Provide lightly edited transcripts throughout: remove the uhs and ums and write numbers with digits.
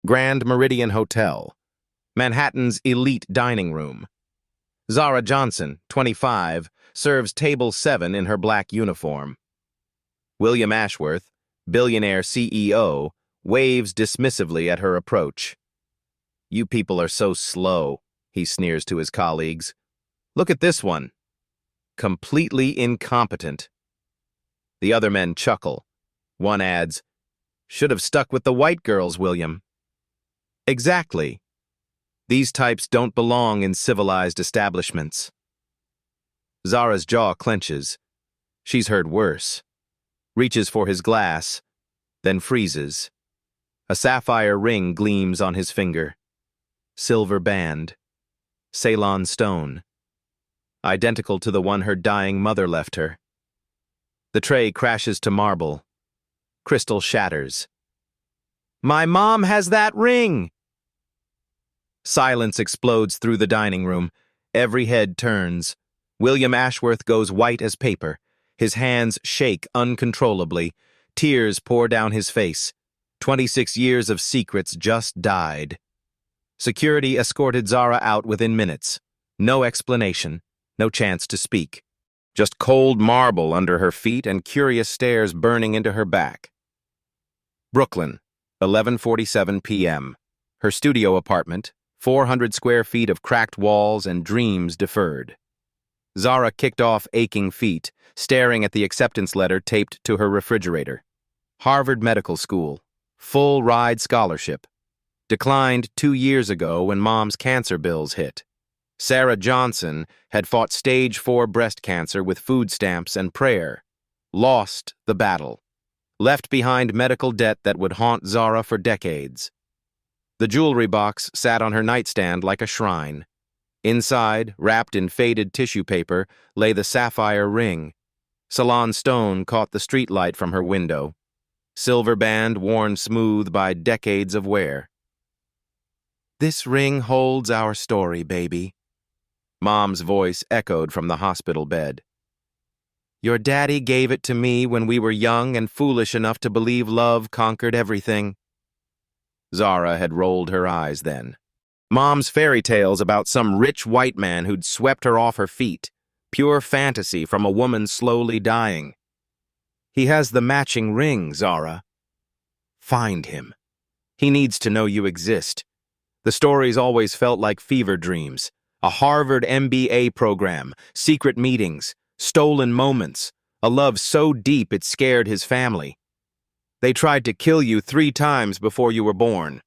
Grand Meridian Hotel, Manhattan's elite dining room. Zara Johnson, 25, serves table 7 in her black uniform. William Ashworth, Billionaire CEO, waves dismissively at her approach. "You people are so slow," he sneers to his colleagues. "Look at this one. Completely incompetent." The other men chuckle. One adds, "Should have stuck with the white girls, William." Exactly. These types don't belong in civilized establishments. Zara's jaw clenches. She's heard worse. Reaches for his glass, then freezes. A sapphire ring gleams on his finger. Silver band. Ceylon stone. Identical to the one her dying mother left her. The tray crashes to marble. Crystal shatters. "My mom has that ring!" Silence explodes through the dining room. Every head turns. William Ashworth goes white as paper. His hands shake uncontrollably. Tears pour down his face. 26 years of secrets just died. Security escorted Zara out within minutes. No explanation, no chance to speak. Just cold marble under her feet and curious stares burning into her back. Brooklyn, 11:47 p.m. Her studio apartment, 400 square feet of cracked walls and dreams deferred. Zara kicked off aching feet, staring at the acceptance letter taped to her refrigerator. Harvard Medical School, full ride scholarship. Declined 2 years ago when mom's cancer bills hit. Sarah Johnson had fought stage 4 breast cancer with food stamps and prayer. Lost the battle. Left behind medical debt that would haunt Zara for decades. The jewelry box sat on her nightstand like a shrine. Inside, wrapped in faded tissue paper, lay the sapphire ring. Ceylon stone caught the streetlight from her window. Silver band worn smooth by decades of wear. "This ring holds our story, baby." Mom's voice echoed from the hospital bed. "Your daddy gave it to me when we were young and foolish enough to believe love conquered everything." Zara had rolled her eyes then. Mom's fairy tales about some rich white man who'd swept her off her feet. Pure fantasy from a woman slowly dying. "He has the matching ring, Zara. Find him. He needs to know you exist." The stories always felt like fever dreams. A Harvard MBA program, secret meetings, stolen moments, a love so deep it scared his family. "They tried to kill you 3 times before you were born."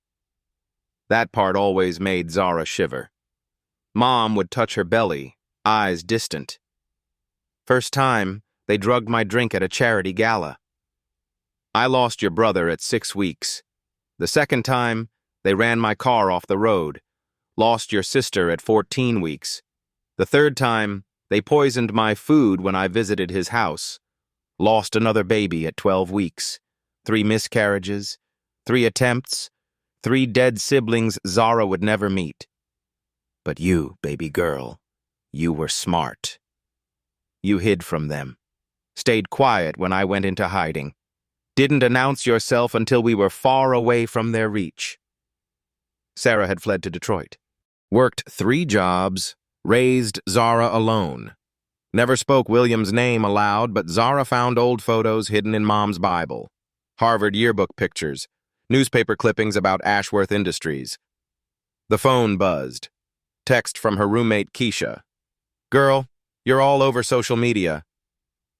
That part always made Zara shiver. Mom would touch her belly, eyes distant. "First time, they drugged my drink at a charity gala. I lost your brother at 6 weeks. The second time, they ran my car off the road. Lost your sister at 14 weeks. The third time, they poisoned my food when I visited his house. Lost another baby at 12 weeks. 3 miscarriages, 3 attempts, 3 dead siblings Zara would never meet. But you, baby girl, you were smart. You hid from them. Stayed quiet when I went into hiding. Didn't announce yourself until we were far away from their reach." Sarah had fled to Detroit. Worked 3 jobs, raised Zara alone. Never spoke William's name aloud, but Zara found old photos hidden in Mom's Bible. Harvard yearbook pictures, newspaper clippings about Ashworth Industries. The phone buzzed. Text from her roommate Keisha. "Girl, you're all over social media."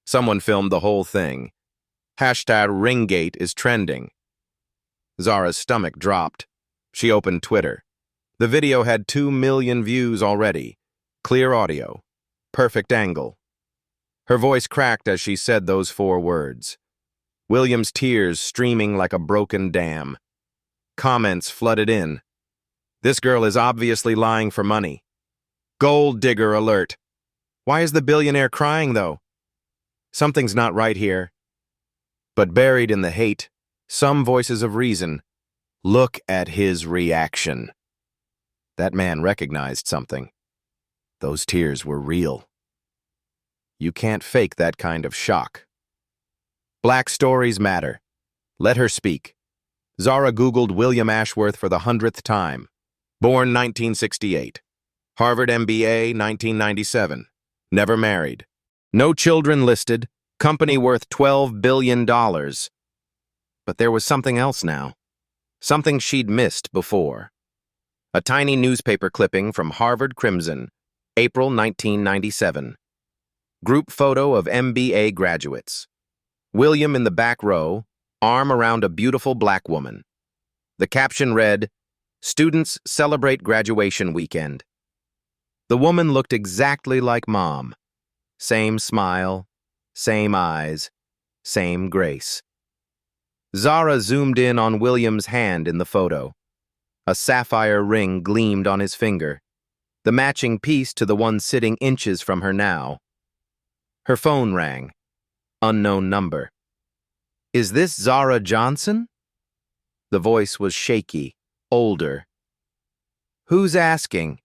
Someone filmed the whole thing. #Ringgate is trending. Zara's stomach dropped. She opened Twitter. The video had 2 million views already. Clear audio. Perfect angle. Her voice cracked as she said those 4 words. William's tears streaming like a broken dam. Comments flooded in. "This girl is obviously lying for money. Gold digger alert. Why is the billionaire crying, though? Something's not right here." But buried in the hate, some voices of reason. Look at his reaction. That man recognized something. Those tears were real. You can't fake that kind of shock. Black stories matter. Let her speak. Zara Googled William Ashworth for the 100th time. Born 1968. Harvard MBA 1997. Never married. No children listed. Company worth $12 billion. But there was something else now. Something she'd missed before. A tiny newspaper clipping from Harvard Crimson, April 1997. Group photo of MBA graduates. William in the back row, arm around a beautiful black woman. The caption read, "Students celebrate graduation weekend." The woman looked exactly like Mom. Same smile, same eyes, same grace. Zara zoomed in on William's hand in the photo. A sapphire ring gleamed on his finger, the matching piece to the one sitting inches from her now. Her phone rang. Unknown number. "Is this Zara Johnson?" The voice was shaky, older. "Who's asking?"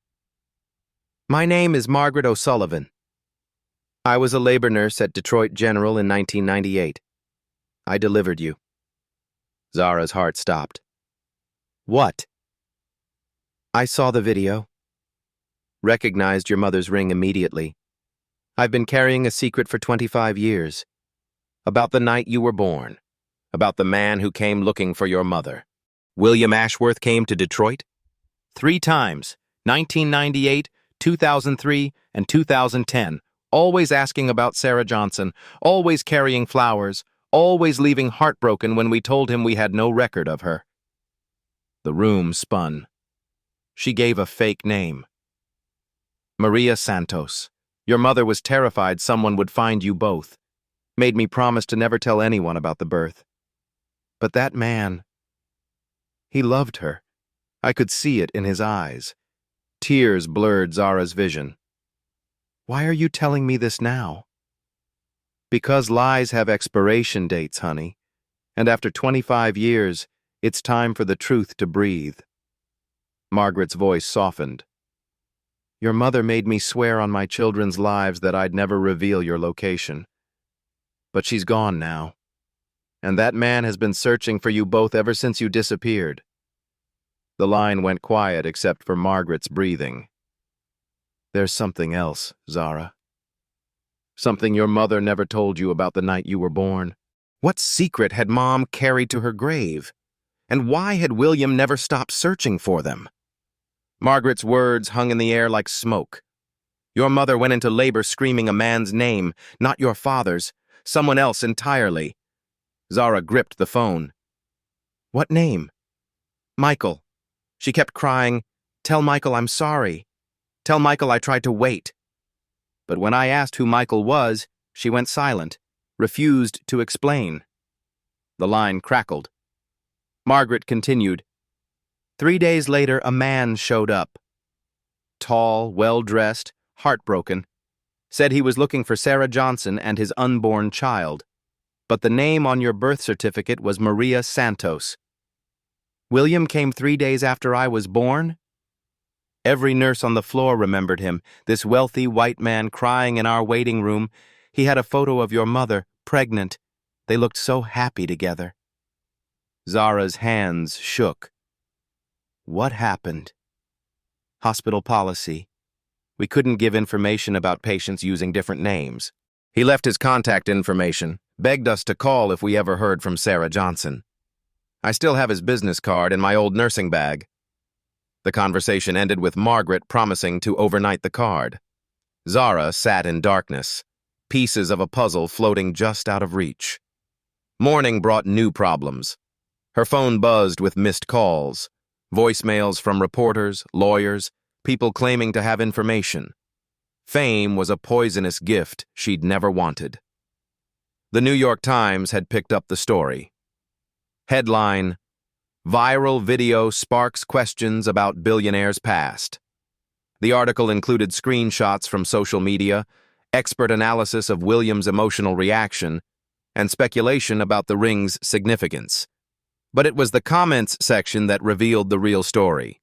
"My name is Margaret O'Sullivan. I was a labor nurse at Detroit General in 1998. I delivered you." Zara's heart stopped. "What?" "I saw the video. Recognized your mother's ring immediately. I've been carrying a secret for 25 years. About the night you were born. About the man who came looking for your mother. William Ashworth came to Detroit 3 times, 1998, 2003, and 2010, always asking about Sarah Johnson, always carrying flowers, always leaving heartbroken when we told him we had no record of her." The room spun. She gave a fake name. "Maria Santos. Your mother was terrified someone would find you both. Made me promise to never tell anyone about the birth. But that man, he loved her. I could see it in his eyes." Tears blurred Zara's vision. "Why are you telling me this now?" "Because lies have expiration dates, honey. And after 25 years, it's time for the truth to breathe." Margaret's voice softened. "Your mother made me swear on my children's lives that I'd never reveal your location. But she's gone now. And that man has been searching for you both ever since you disappeared." The line went quiet except for Margaret's breathing. "There's something else, Zara. Something your mother never told you about the night you were born." What secret had Mom carried to her grave? And why had William never stopped searching for them? Margaret's words hung in the air like smoke. "Your mother went into labor screaming a man's name, not your father's, someone else entirely." Zara gripped the phone. "What name?" "Michael." She kept crying, "Tell Michael I'm sorry. Tell Michael I tried to wait." But when I asked who Michael was, she went silent, refused to explain. The line crackled. Margaret continued. 3 days later, a man showed up. Tall, well-dressed, heartbroken. Said he was looking for Sarah Johnson and his unborn child. But the name on your birth certificate was Maria Santos. William came 3 days after I was born? Every nurse on the floor remembered him, this wealthy white man crying in our waiting room. He had a photo of your mother, pregnant. They looked so happy together. Zara's hands shook. What happened? Hospital policy. We couldn't give information about patients using different names. He left his contact information, begged us to call if we ever heard from Sarah Johnson. I still have his business card in my old nursing bag. The conversation ended with Margaret promising to overnight the card. Zara sat in darkness, pieces of a puzzle floating just out of reach. Morning brought new problems. Her phone buzzed with missed calls, voicemails from reporters, lawyers, people claiming to have information. Fame was a poisonous gift she'd never wanted. The New York Times had picked up the story. Headline: Viral video sparks questions about Billionaire's past. The article included screenshots from social media, expert analysis of William's emotional reaction, and speculation about the ring's significance. But it was the comments section that revealed the real story.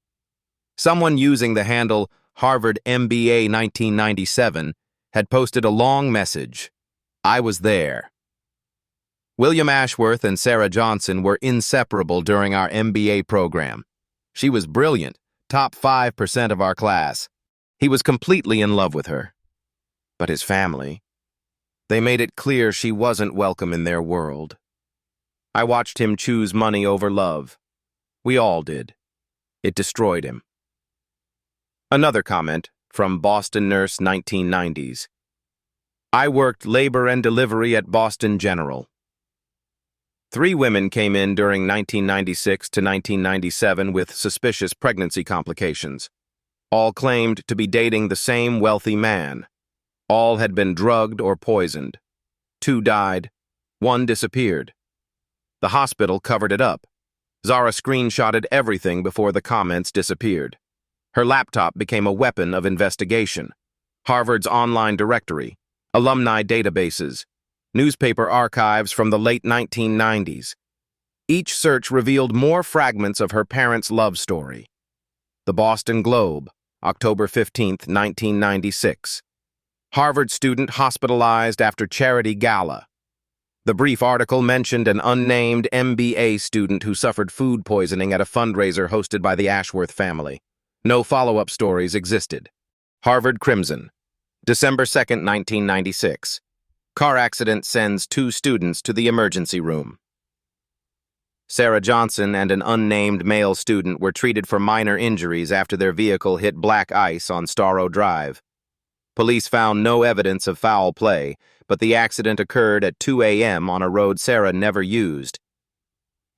Someone using the handle Harvard MBA 1997 had posted a long message. I was there. William Ashworth and Sarah Johnson were inseparable during our MBA program. She was brilliant, top 5% of our class. He was completely in love with her. But his family, they made it clear she wasn't welcome in their world. I watched him choose money over love. We all did. It destroyed him. Another comment from Boston Nurse 1990s. I worked labor and delivery at Boston General. 3 women came in during 1996 to 1997 with suspicious pregnancy complications. All claimed to be dating the same wealthy man. All had been drugged or poisoned. 2 died. 1 disappeared. The hospital covered it up. Zara screenshotted everything before the comments disappeared. Her laptop became a weapon of investigation. Harvard's online directory, alumni databases, newspaper archives from the late 1990s. Each search revealed more fragments of her parents' love story. The Boston Globe, October 15, 1996. Harvard student hospitalized after charity gala. The brief article mentioned an unnamed MBA student who suffered food poisoning at a fundraiser hosted by the Ashworth family. No follow-up stories existed. Harvard Crimson, December 2, 1996. Car accident sends 2 students to the emergency room. Sarah Johnson and an unnamed male student were treated for minor injuries after their vehicle hit black ice on Starrow Drive. Police found no evidence of foul play, but the accident occurred at 2 a.m. on a road Sarah never used.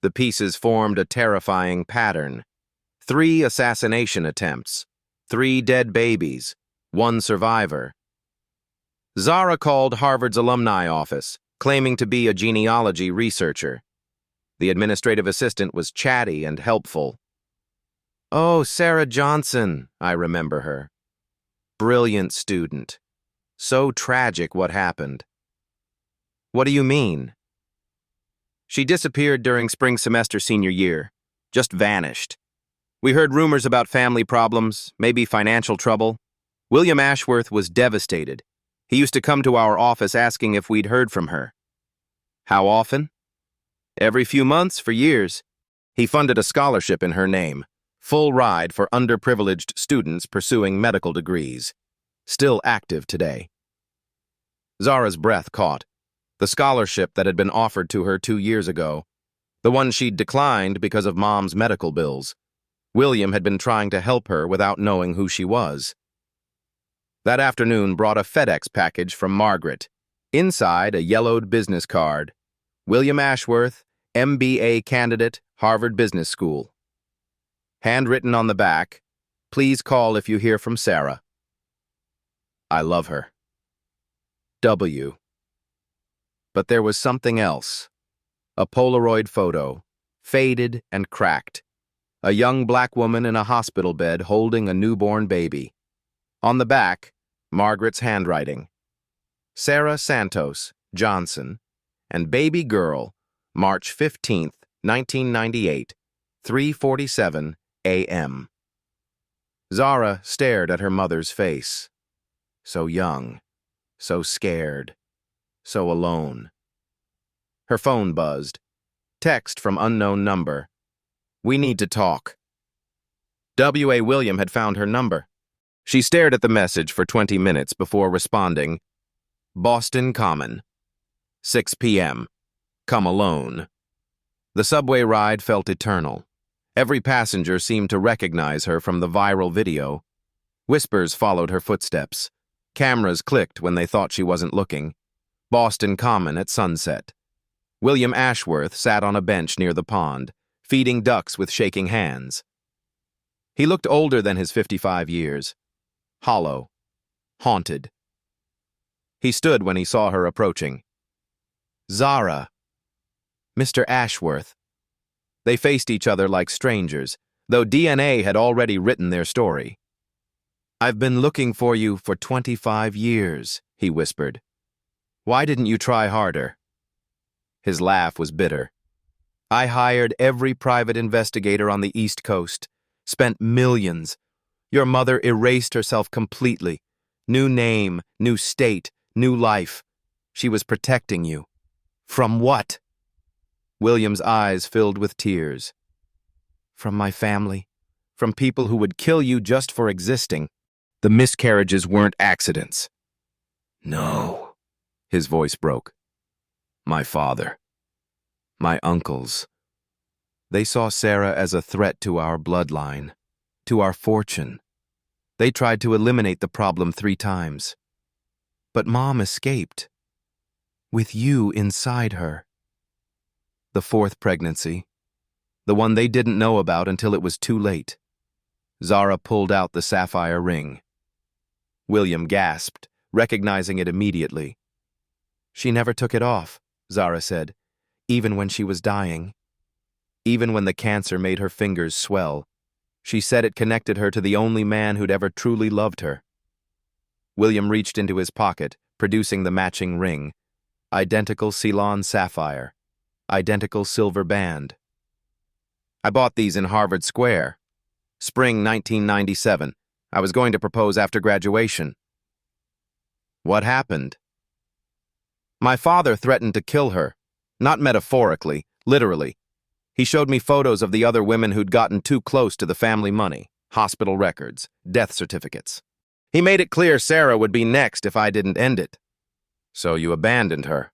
The pieces formed a terrifying pattern. 3 assassination attempts, 3 dead babies, 1 survivor. Zara called Harvard's alumni office, claiming to be a genealogy researcher. The administrative assistant was chatty and helpful. "Oh, Sarah Johnson," I remember her. "Brilliant student. So tragic what happened." "What do you mean?" "She disappeared during spring semester senior year. Just vanished. We heard rumors about family problems, maybe financial trouble. William Ashworth was devastated. He used to come to our office asking if we'd heard from her." "How often?" "Every few months for years. He funded a scholarship in her name. Full ride for underprivileged students pursuing medical degrees. Still active today." Zara's breath caught. The scholarship that had been offered to her 2 years ago. The one she'd declined because of Mom's medical bills. William had been trying to help her without knowing who she was. That afternoon brought a FedEx package from Margaret. Inside, a yellowed business card. William Ashworth, MBA candidate, Harvard Business School. Handwritten on the back, "Please call if you hear from Sarah. I love her. W." But there was something else. A Polaroid photo, faded and cracked. A young black woman in a hospital bed holding a newborn baby. On the back, Margaret's handwriting. Sarah Santos, Johnson, and baby girl, March 15, 1998, 3:47 a.m. Zara stared at her mother's face. So young, so scared, so alone. Her phone buzzed. Text from unknown number. "We need to talk." W.A. William had found her number. She stared at the message for 20 minutes before responding. "Boston Common. 6 p.m. Come alone." The subway ride felt eternal. Every passenger seemed to recognize her from the viral video. Whispers followed her footsteps. Cameras clicked when they thought she wasn't looking. Boston Common at sunset. William Ashworth sat on a bench near the pond, feeding ducks with shaking hands. He looked older than his 55 years. Hollow. Haunted. He stood when he saw her approaching. "Zara." "Mr. Ashworth." They faced each other like strangers, though DNA had already written their story. "I've been looking for you for 25 years, he whispered. "Why didn't you try harder?" His laugh was bitter. "I hired every private investigator on the East Coast, spent millions. Your mother erased herself completely. New name, new state, new life. She was protecting you." "From what?" William's eyes filled with tears. From my family, from people who would kill you just for existing. The miscarriages weren't accidents. No, his voice broke. My father, my uncles, they saw Sarah as a threat to our bloodline, to our fortune. They tried to eliminate the problem 3 times. But Mom escaped, with you inside her. The 4th pregnancy, the one they didn't know about until it was too late. Zara pulled out the sapphire ring. William gasped, recognizing it immediately. She never took it off, Zara said, even when she was dying. Even when the cancer made her fingers swell. She said it connected her to the only man who'd ever truly loved her. William reached into his pocket, producing the matching ring. Identical Ceylon sapphire. Identical silver band. I bought these in Harvard Square. Spring 1997. I was going to propose after graduation. What happened? My father threatened to kill her. Not metaphorically, literally. He showed me photos of the other women who'd gotten too close to the family money, hospital records, death certificates. He made it clear Sarah would be next if I didn't end it. So you abandoned her.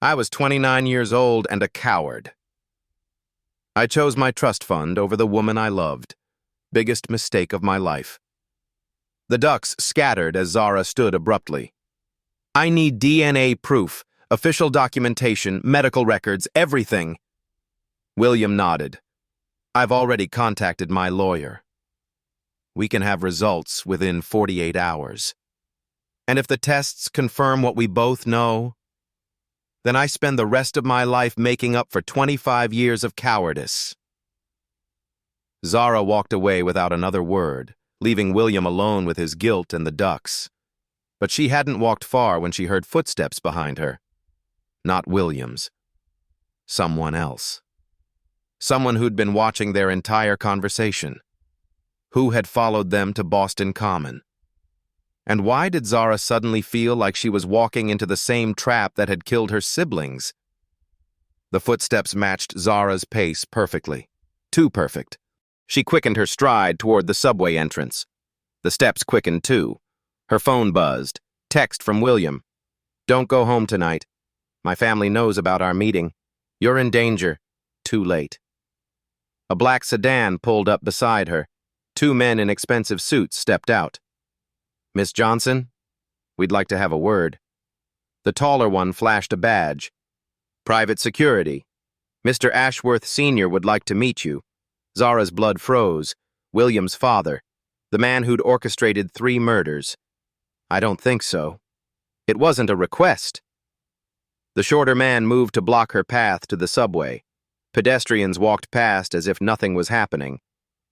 I was 29 years old and a coward. I chose my trust fund over the woman I loved. Biggest mistake of my life. The ducks scattered as Zara stood abruptly. I need DNA proof, official documentation, medical records, everything. William nodded. I've already contacted my lawyer. We can have results within 48 hours. And if the tests confirm what we both know, then I spend the rest of my life making up for 25 years of cowardice. Zara walked away without another word, leaving William alone with his guilt and the ducks. But she hadn't walked far when she heard footsteps behind her. Not William's. Someone else. Someone who'd been watching their entire conversation. Who had followed them to Boston Common? And why did Zara suddenly feel like she was walking into the same trap that had killed her siblings? The footsteps matched Zara's pace perfectly. Too perfect. She quickened her stride toward the subway entrance. The steps quickened too. Her phone buzzed. Text from William. Don't go home tonight. My family knows about our meeting. You're in danger. Too late. A black sedan pulled up beside her. 2 men in expensive suits stepped out. Miss Johnson? We'd like to have a word. The taller one flashed a badge. Private security. Mr. Ashworth Sr. would like to meet you. Zara's blood froze. William's father. The man who'd orchestrated 3 murders. I don't think so. It wasn't a request. The shorter man moved to block her path to the subway. Pedestrians walked past as if nothing was happening.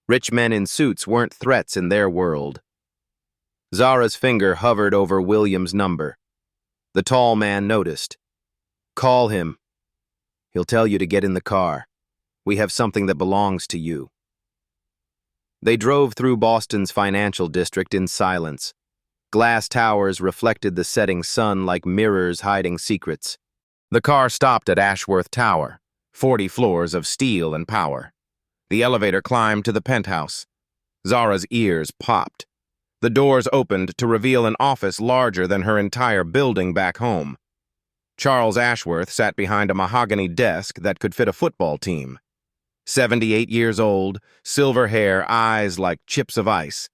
Rich men in suits weren't threats in their world. Zara's finger hovered over William's number. The tall man noticed. Call him. He'll tell you to get in the car. We have something that belongs to you. They drove through Boston's financial district in silence. Glass towers reflected the setting sun like mirrors hiding secrets. The car stopped at Ashworth Tower, 40 floors of steel and power. The elevator climbed to the penthouse. Zara's ears popped. The doors opened to reveal an office larger than her entire building back home. Charles Ashworth sat behind a mahogany desk that could fit a football team. 78 years old, silver hair, eyes like chips of ice.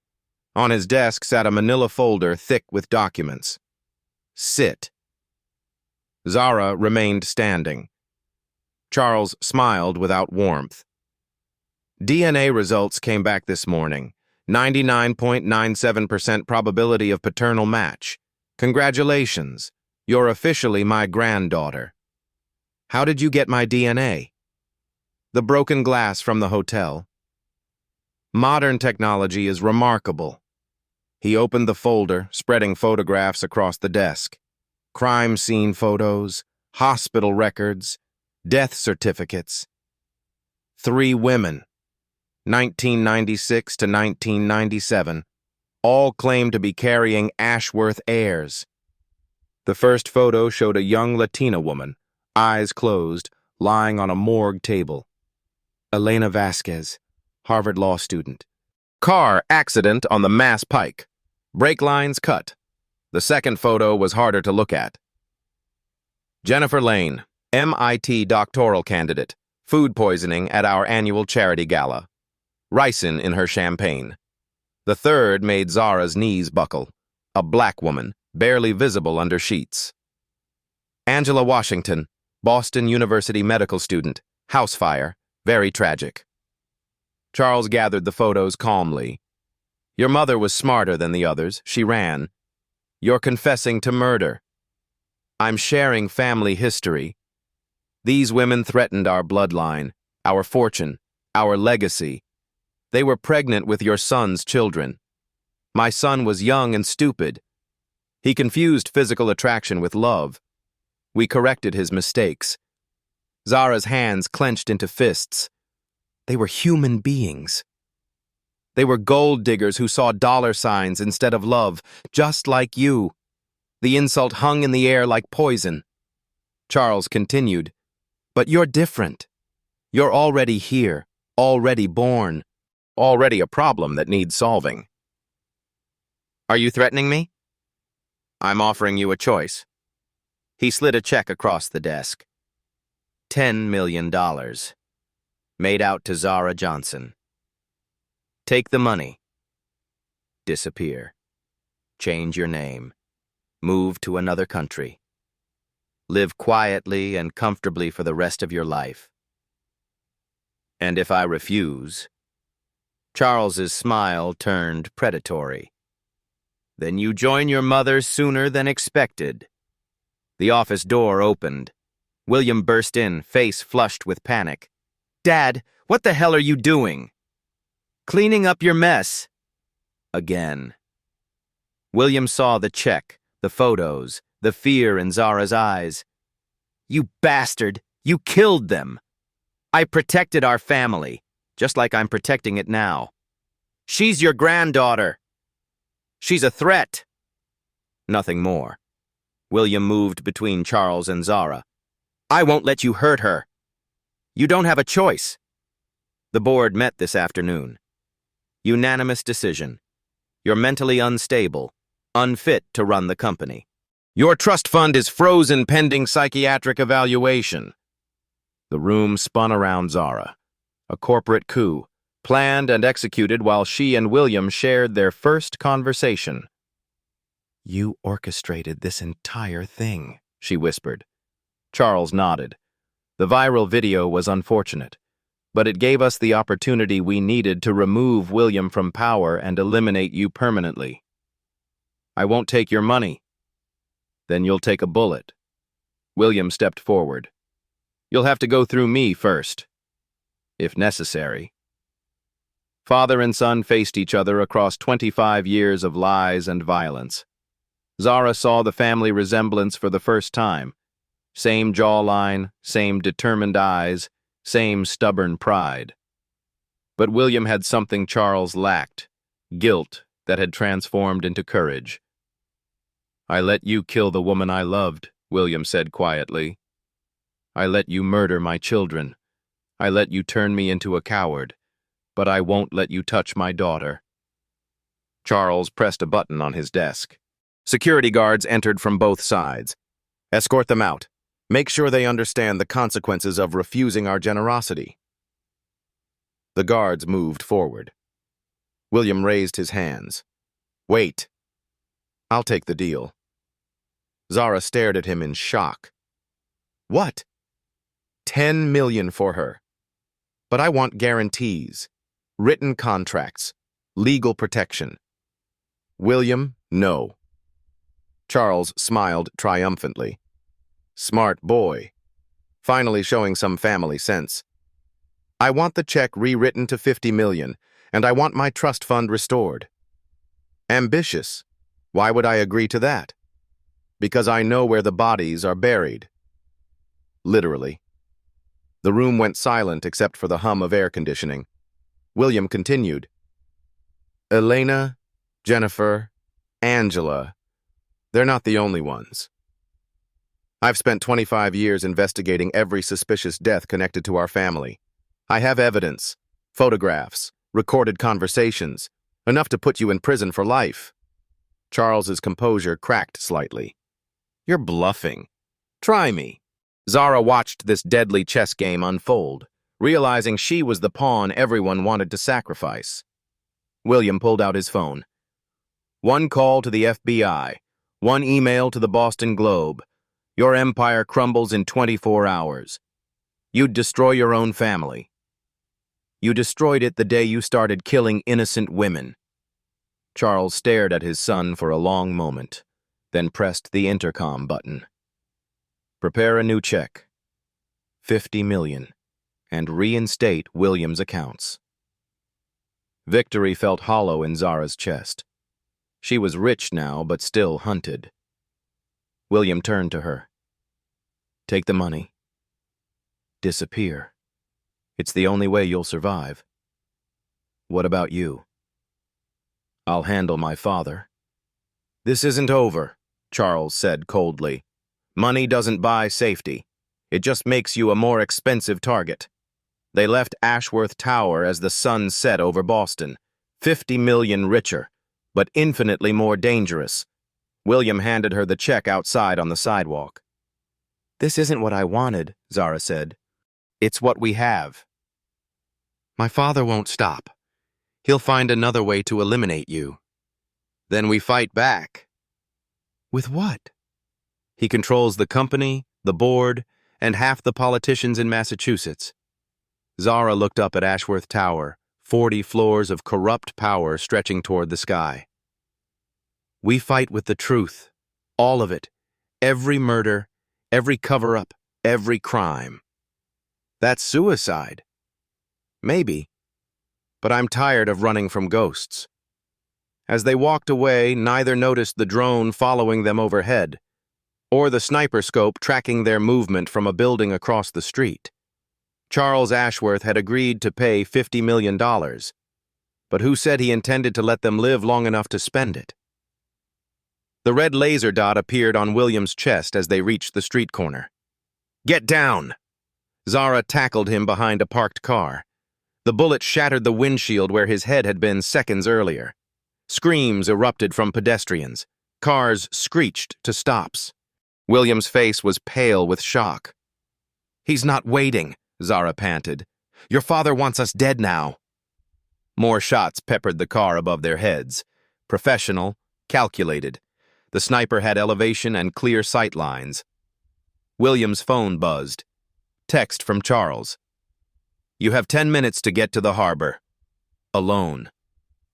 On his desk sat a manila folder thick with documents. Sit. Zara remained standing. Charles smiled without warmth. DNA results came back this morning. 99.97% probability of paternal match. Congratulations. You're officially my granddaughter. How did you get my DNA? The broken glass from the hotel. Modern technology is remarkable. He opened the folder, spreading photographs across the desk. Crime scene photos, hospital records, death certificates. 3 women, 1996 to 1997, all claimed to be carrying Ashworth heirs. The first photo showed a young Latina woman, eyes closed, lying on a morgue table. Elena Vasquez, Harvard law student. Car accident on the Mass Pike. Brake lines cut. The second photo was harder to look at. Jennifer Lane, MIT doctoral candidate. Food poisoning at our annual charity gala. Ricin in her champagne. The third made Zara's knees buckle. A black woman, barely visible under sheets. Angela Washington, Boston University medical student. House fire. Very tragic. Charles gathered the photos calmly. Your mother was smarter than the others. She ran. You're confessing to murder. I'm sharing family history. These women threatened our bloodline, our fortune, our legacy. They were pregnant with your son's children. My son was young and stupid. He confused physical attraction with love. We corrected his mistakes. Zara's hands clenched into fists. They were human beings. They were gold diggers who saw dollar signs instead of love, just like you. The insult hung in the air like poison. Charles continued, but you're different. You're already here, already born, already a problem that needs solving. Are you threatening me? I'm offering you a choice. He slid a check across the desk. $10 million. Made out to Zara Johnson. Take the money. Disappear. Change your name. Move to another country. Live quietly and comfortably for the rest of your life. And if I refuse, Charles's smile turned predatory. Then you join your mother sooner than expected. The office door opened. William burst in, face flushed with panic. Dad, what the hell are you doing? Cleaning up your mess. Again. William saw the check, the photos, the fear in Zara's eyes. You bastard! You killed them! I protected our family, just like I'm protecting it now. She's your granddaughter. She's a threat. Nothing more. William moved between Charles and Zara. I won't let you hurt her. You don't have a choice. The board met this afternoon. Unanimous decision. You're mentally unstable, unfit to run the company. Your trust fund is frozen pending psychiatric evaluation. The room spun around Zara. A corporate coup, planned and executed while she and William shared their first conversation. You orchestrated this entire thing, she whispered. Charles nodded. The viral video was unfortunate, but it gave us the opportunity we needed to remove William from power and eliminate you permanently. I won't take your money. Then you'll take a bullet. William stepped forward. You'll have to go through me first, if necessary. Father and son faced each other across 25 years of lies and violence. Zara saw the family resemblance for the first time. Same jawline, same determined eyes, same stubborn pride. But William had something Charles lacked, guilt that had transformed into courage. I let you kill the woman I loved, William said quietly. I let you murder my children. I let you turn me into a coward, but I won't let you touch my daughter. Charles pressed a button on his desk. Security guards entered from both sides. Escort them out. Make sure they understand the consequences of refusing our generosity. The guards moved forward. William raised his hands. Wait. I'll take the deal. Zara stared at him in shock. What? 10 million for her. But I want guarantees, written contracts, legal protection. William, no. Charles smiled triumphantly. Smart boy. Finally showing some family sense. I want the check rewritten to 50 million, and I want my trust fund restored. Ambitious. Why would I agree to that? Because I know where the bodies are buried. Literally. The room went silent except for the hum of air conditioning. William continued. Elena, Jennifer, Angela, they're not the only ones. I've spent 25 years investigating every suspicious death connected to our family. I have evidence, photographs, recorded conversations, enough to put you in prison for life. Charles's composure cracked slightly. You're bluffing. Try me. Zara watched this deadly chess game unfold, realizing she was the pawn everyone wanted to sacrifice. William pulled out his phone. One call to the FBI, one email to the Boston Globe. Your empire crumbles in 24 hours. You'd destroy your own family. You destroyed it the day you started killing innocent women. Charles stared at his son for a long moment, then pressed the intercom button. Prepare a new check. 50 million, and reinstate William's accounts. Victory felt hollow in Zara's chest. She was rich now, but still hunted. William turned to her. Take the money. Disappear. It's the only way you'll survive. What about you? I'll handle my father. This isn't over, Charles said coldly. Money doesn't buy safety. It just makes you a more expensive target. They left Ashworth Tower as the sun set over Boston, 50 million richer, but infinitely more dangerous. William handed her the check outside on the sidewalk. This isn't what I wanted, Zara said. It's what we have. My father won't stop. He'll find another way to eliminate you. Then we fight back. With what? He controls the company, the board, and half the politicians in Massachusetts. Zara looked up at Ashworth Tower, 40 floors of corrupt power stretching toward the sky. We fight with the truth, all of it, every murder, every cover-up, every crime. That's suicide. Maybe, but I'm tired of running from ghosts. As they walked away, neither noticed the drone following them overhead, or the sniper scope tracking their movement from a building across the street. Charles Ashworth had agreed to pay $50 million, but who said he intended to let them live long enough to spend it? The red laser dot appeared on William's chest as they reached the street corner. Get down! Zara tackled him behind a parked car. The bullet shattered the windshield where his head had been seconds earlier. Screams erupted from pedestrians. Cars screeched to stops. William's face was pale with shock. He's not waiting, Zara panted. Your father wants us dead now. More shots peppered the car above their heads. Professional, calculated. The sniper had elevation and clear sight lines. William's phone buzzed. Text from Charles. You have 10 minutes to get to the harbor. Alone.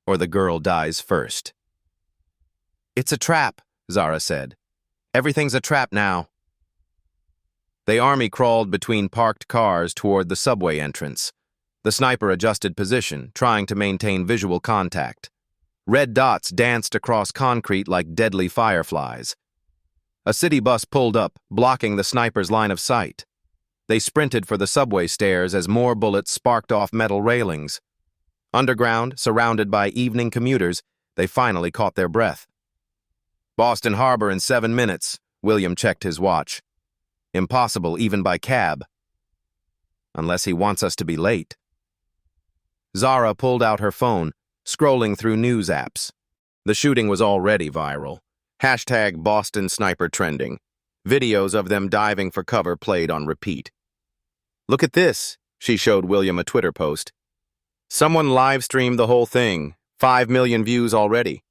Or the girl dies first. It's a trap, Zara said. Everything's a trap now. They army crawled between parked cars toward the subway entrance. The sniper adjusted position, trying to maintain visual contact. Red dots danced across concrete like deadly fireflies. A city bus pulled up, blocking the sniper's line of sight. They sprinted for the subway stairs as more bullets sparked off metal railings. Underground, surrounded by evening commuters, they finally caught their breath. Boston Harbor in 7 minutes, William checked his watch. Impossible even by cab. Unless he wants us to be late. Zara pulled out her phone, scrolling through news apps. The shooting was already viral. Hashtag Boston Sniper trending. Videos of them diving for cover played on repeat. Look at this, she showed William a Twitter post. Someone live-streamed the whole thing. 5 million views already.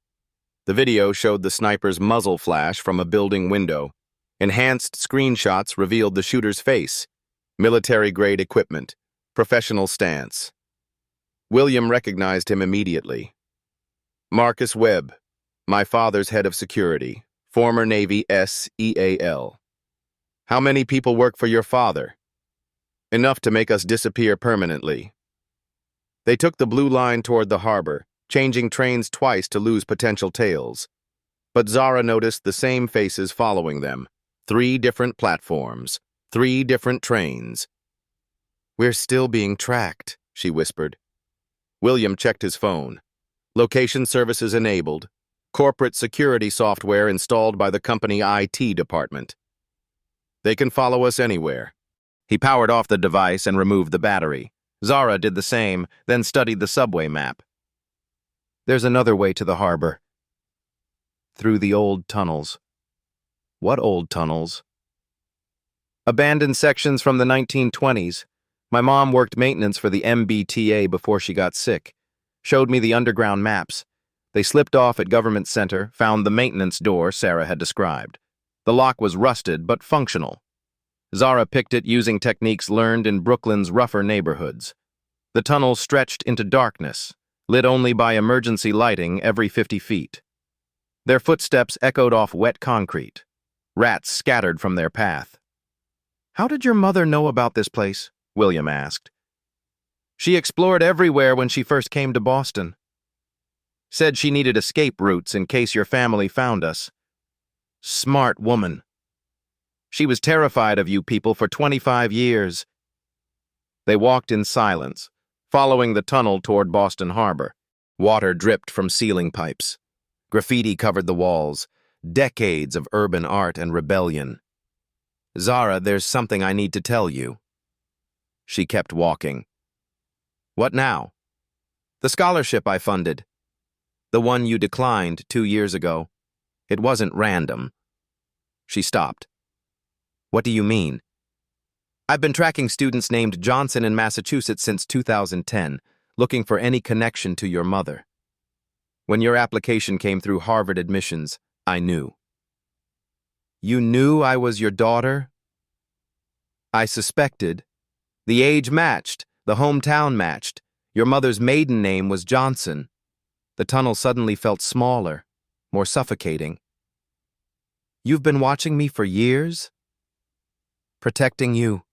The video showed the sniper's muzzle flash from a building window. Enhanced screenshots revealed the shooter's face. Military-grade equipment. Professional stance. William recognized him immediately. Marcus Webb, my father's head of security, former Navy SEAL. How many people work for your father? Enough to make us disappear permanently. They took the blue line toward the harbor, changing trains twice to lose potential tails. But Zara noticed the same faces following them. 3 different platforms, 3 different trains. We're still being tracked, she whispered. William checked his phone. Location services enabled. Corporate security software installed by the company IT department. They can follow us anywhere. He powered off the device and removed the battery. Zara did the same, then studied the subway map. There's another way to the harbor. Through the old tunnels. What old tunnels? Abandoned sections from the 1920s. My mom worked maintenance for the MBTA before she got sick. Showed me the underground maps. They slipped off at Government Center, found the maintenance door Sarah had described. The lock was rusted but functional. Zara picked it using techniques learned in Brooklyn's rougher neighborhoods. The tunnel stretched into darkness, lit only by emergency lighting every 50 feet. Their footsteps echoed off wet concrete. Rats scattered from their path. "How did your mother know about this place?" William asked. "She explored everywhere when she first came to Boston. Said she needed escape routes in case your family found us. Smart woman. She was terrified of you people for 25 years. They walked in silence, following the tunnel toward Boston Harbor. Water dripped from ceiling pipes. Graffiti covered the walls. Decades of urban art and rebellion. "Zara, there's something I need to tell you." She kept walking. "What now?" "The scholarship I funded. The one you declined 2 years ago. It wasn't random." She stopped. "What do you mean?" "I've been tracking students named Johnson in Massachusetts since 2010, looking for any connection to your mother. When your application came through Harvard admissions, I knew." "You knew I was your daughter?" "I suspected. The age matched, the hometown matched. Your mother's maiden name was Johnson." The tunnel suddenly felt smaller, more suffocating. "You've been watching me for years?" "Protecting you.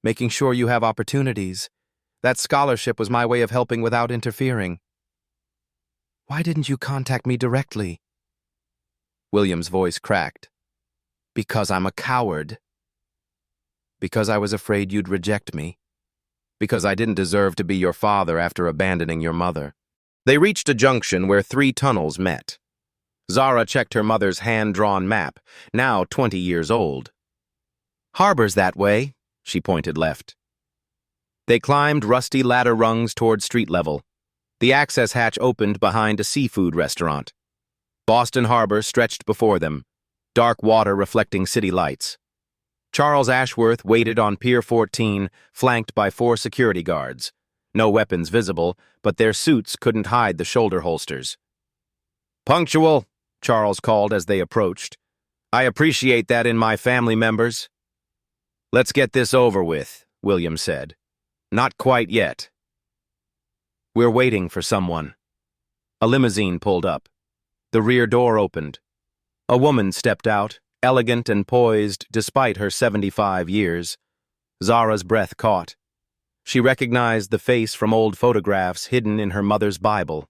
Making sure you have opportunities. That scholarship was my way of helping without interfering." "Why didn't you contact me directly?" William's voice cracked. "Because I'm a coward. Because I was afraid you'd reject me. Because I didn't deserve to be your father after abandoning your mother." They reached a junction where 3 tunnels met. Zara checked her mother's hand-drawn map, now 20 years old. "Harbor's that way," she pointed left. They climbed rusty ladder rungs toward street level. The access hatch opened behind a seafood restaurant. Boston Harbor stretched before them, dark water reflecting city lights. Charles Ashworth waited on Pier 14, flanked by 4 security guards. No weapons visible, but their suits couldn't hide the shoulder holsters. "Punctual," Charles called as they approached. "I appreciate that in my family members." "Let's get this over with," William said. "Not quite yet." "We're waiting for someone." A limousine pulled up. The rear door opened. A woman stepped out, elegant and poised despite her 75 years. Zara's breath caught. She recognized the face from old photographs hidden in her mother's Bible.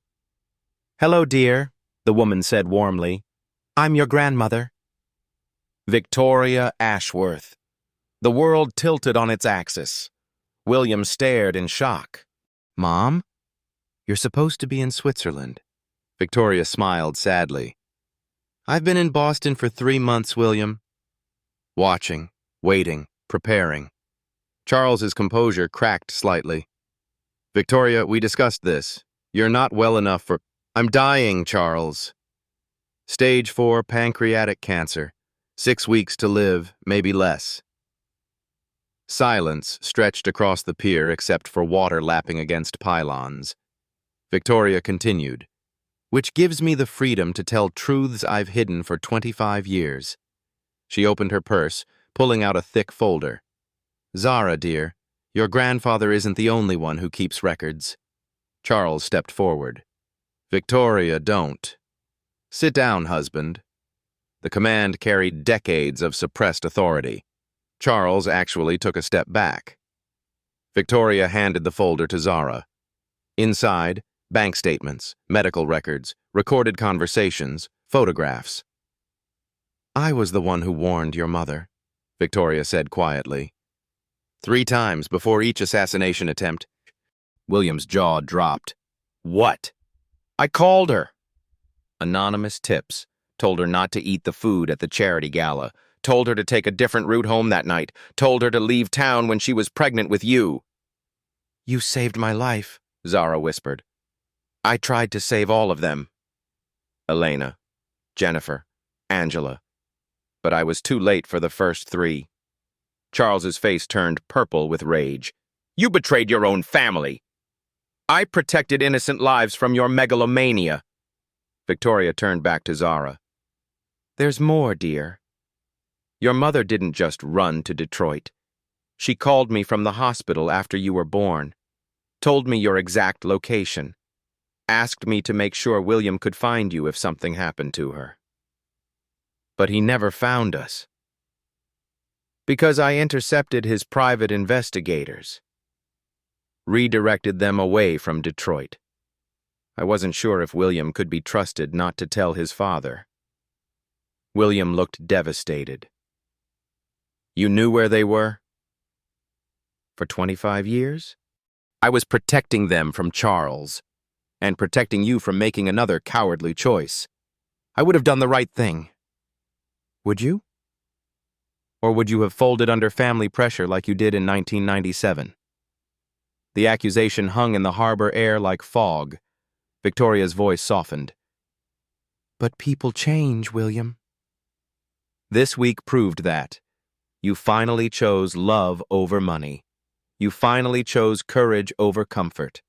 "Hello, dear," the woman said warmly. "I'm your grandmother." Victoria Ashworth. The world tilted on its axis. William stared in shock. "Mom? You're supposed to be in Switzerland." Victoria smiled sadly. "I've been in Boston for 3 months, William." Watching, waiting, preparing. Charles's composure cracked slightly. "Victoria, we discussed this. You're not well enough for—" "I'm dying, Charles. Stage 4 pancreatic cancer. 6 weeks to live, maybe less." Silence stretched across the pier except for water lapping against pylons. Victoria continued, "Which gives me the freedom to tell truths I've hidden for 25 years. She opened her purse, pulling out a thick folder. "Zara, dear, your grandfather isn't the only one who keeps records." Charles stepped forward. "Victoria, don't." "Sit down, husband." The command carried decades of suppressed authority. Charles actually took a step back. Victoria handed the folder to Zara. Inside, bank statements, medical records, recorded conversations, photographs. "I was the one who warned your mother," Victoria said quietly. 3 times before each assassination attempt. William's jaw dropped. "What?" "I called her." Anonymous tips told her not to eat the food at the charity gala, Told her to take a different route home that night. Told her to leave town when she was pregnant with you. You saved my life, Zara whispered. I tried to save all of them. Elena, Jennifer, Angela. But I was too late for the first three. Charles's face turned purple with rage. You betrayed your own family. I protected innocent lives from your megalomania. Victoria turned back to Zara. There's more, dear. Your mother didn't just run to Detroit. She called me from the hospital after you were born, told me your exact location, asked me to make sure William could find you if something happened to her. But he never found us. Because I intercepted his private investigators. Redirected them away from Detroit. I wasn't sure if William could be trusted not to tell his father. William looked devastated. You knew where they were? For 25 years? I was protecting them from Charles, and protecting you from making another cowardly choice. I would have done the right thing. Would you? Or would you have folded under family pressure like you did in 1997? The accusation hung in the harbor air like fog. Victoria's voice softened. But people change, William. This week proved that. You finally chose love over money. You finally chose courage over comfort.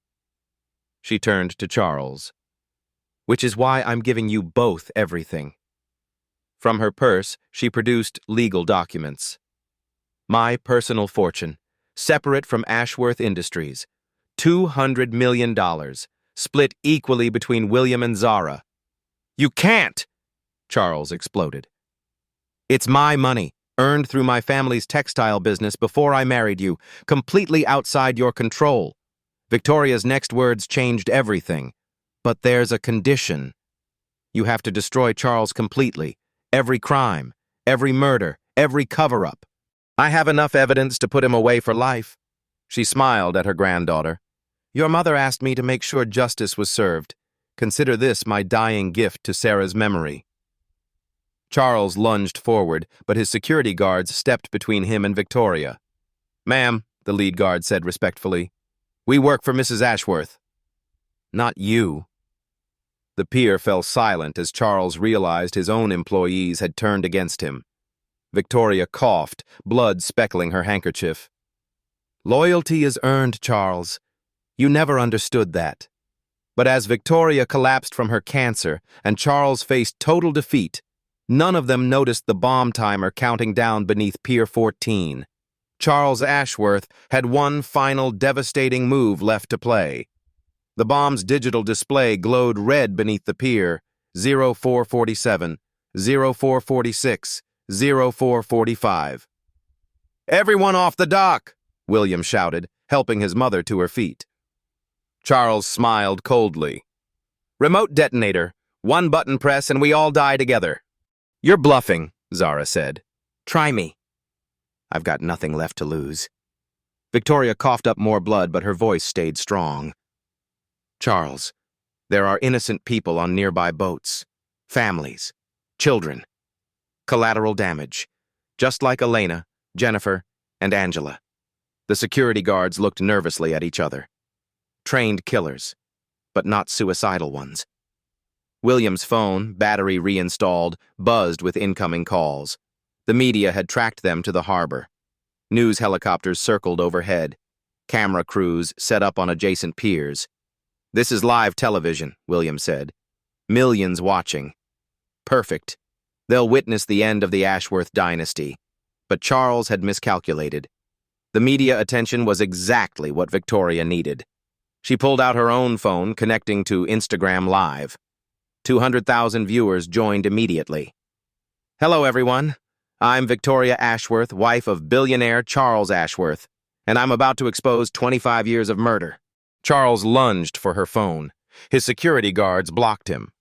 She turned to Charles. Which is why I'm giving you both everything. From her purse, she produced legal documents. My personal fortune, separate from Ashworth Industries, $200 million, split equally between William and Zara. You can't! Charles exploded. It's my money, earned through my family's textile business before I married you, completely outside your control. Victoria's next words changed everything. But there's a condition. You have to destroy Charles completely. Every crime, every murder, every cover-up. I have enough evidence to put him away for life. She smiled at her granddaughter. Your mother asked me to make sure justice was served. Consider this my dying gift to Sarah's memory. Charles lunged forward, but his security guards stepped between him and Victoria. Ma'am, the lead guard said respectfully, we work for Mrs. Ashworth. Not you. The peer fell silent as Charles realized his own employees had turned against him. Victoria coughed, blood speckling her handkerchief. Loyalty is earned, Charles. You never understood that. But as Victoria collapsed from her cancer and Charles faced total defeat, none of them noticed the bomb timer counting down beneath Pier 14. Charles Ashworth had one final devastating move left to play. The bomb's digital display glowed red beneath the pier, 0447, 0446, 0445. Everyone off the dock, William shouted, helping his mother to her feet. Charles smiled coldly. Remote detonator, one button press and we all die together. You're bluffing, Zara said. Try me. I've got nothing left to lose. Victoria coughed up more blood, but her voice stayed strong. Charles, there are innocent people on nearby boats. Families. Children. Collateral damage. Just like Elena, Jennifer, and Angela. The security guards looked nervously at each other. Trained killers, but not suicidal ones. William's phone, battery reinstalled, buzzed with incoming calls. The media had tracked them to the harbor. News helicopters circled overhead. Camera crews set up on adjacent piers. This is live television, William said. Millions watching. Perfect. They'll witness the end of the Ashworth dynasty. But Charles had miscalculated. The media attention was exactly what Victoria needed. She pulled out her own phone, connecting to Instagram Live. 200,000 viewers joined immediately. Hello, everyone. I'm Victoria Ashworth, wife of billionaire Charles Ashworth, and I'm about to expose 25 years of murder. Charles lunged for her phone. His security guards blocked him.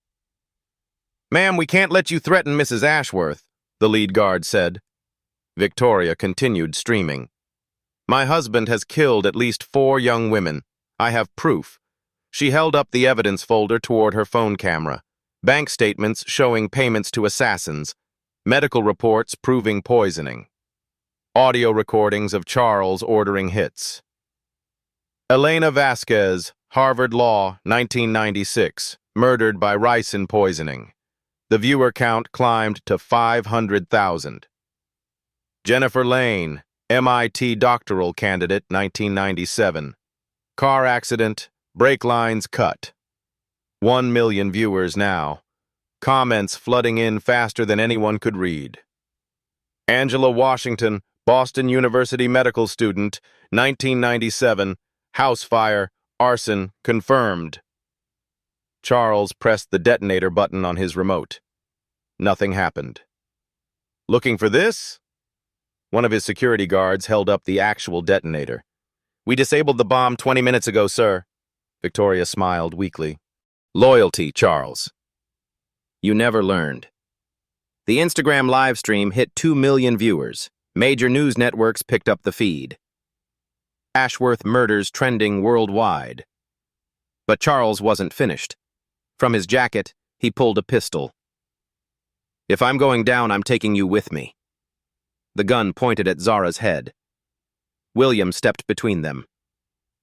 Ma'am, we can't let you threaten Mrs. Ashworth, the lead guard said. Victoria continued streaming. My husband has killed at least 4 young women. I have proof. She held up the evidence folder toward her phone camera. Bank statements showing payments to assassins. Medical reports proving poisoning. Audio recordings of Charles ordering hits. Elena Vasquez, Harvard Law, 1996, murdered by ricin poisoning. The viewer count climbed to 500,000. Jennifer Lane, MIT doctoral candidate, 1997. Car accident, brake lines cut. 1 million viewers now. Comments flooding in faster than anyone could read. Angela Washington, Boston University medical student, 1997. House fire, arson, confirmed. Charles pressed the detonator button on his remote. Nothing happened. Looking for this? One of his security guards held up the actual detonator. We disabled the bomb 20 minutes ago, sir. Victoria smiled weakly. Loyalty, Charles. You never learned. The Instagram live stream hit 2 million viewers. Major news networks picked up the feed. Ashworth murders trending worldwide. But Charles wasn't finished. From his jacket, he pulled a pistol. If I'm going down, I'm taking you with me. The gun pointed at Zara's head. William stepped between them.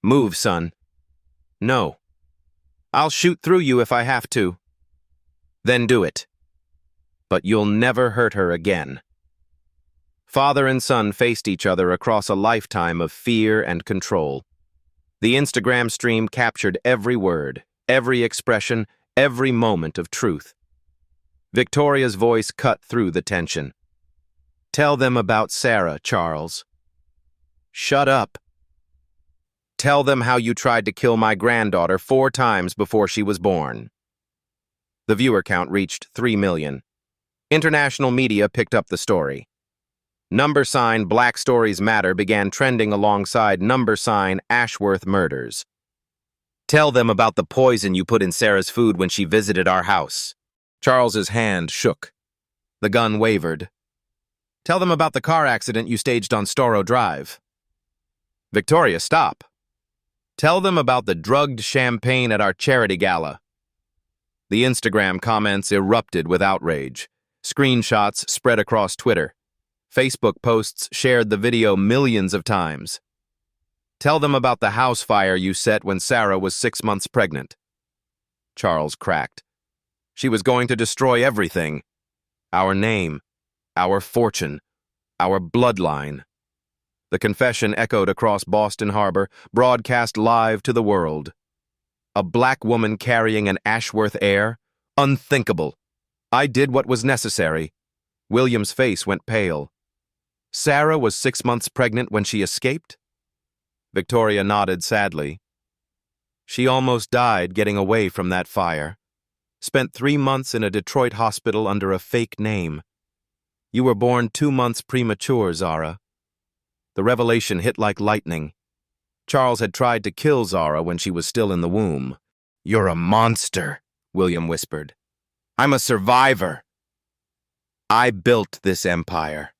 Move, son. No. I'll shoot through you if I have to. Then do it. But you'll never hurt her again. Father and son faced each other across a lifetime of fear and control. The Instagram stream captured every word, every expression, every moment of truth. Victoria's voice cut through the tension. Tell them about Sarah, Charles. Shut up. Tell them how you tried to kill my granddaughter 4 times before she was born. The viewer count reached 3 million. International media picked up the story. # Black Stories Matter began trending alongside # Ashworth murders. Tell them about the poison you put in Sarah's food when she visited our house. Charles's hand shook. The gun wavered. Tell them about the car accident you staged on Storrow Drive. Victoria, stop. Tell them about the drugged champagne at our charity gala. The Instagram comments erupted with outrage. Screenshots spread across Twitter. Facebook posts shared the video millions of times. Tell them about the house fire you set when Sarah was 6 months pregnant. Charles cracked. She was going to destroy everything. Our name, our fortune, our bloodline. The confession echoed across Boston Harbor, broadcast live to the world. A black woman carrying an Ashworth heir? Unthinkable. I did what was necessary. William's face went pale. Sarah was 6 months pregnant when she escaped? Victoria nodded sadly. She almost died getting away from that fire. Spent 3 months in a Detroit hospital under a fake name. You were born 2 months premature, Zara. The revelation hit like lightning. Charles had tried to kill Zara when she was still in the womb. You're a monster, William whispered. I'm a survivor. I built this empire.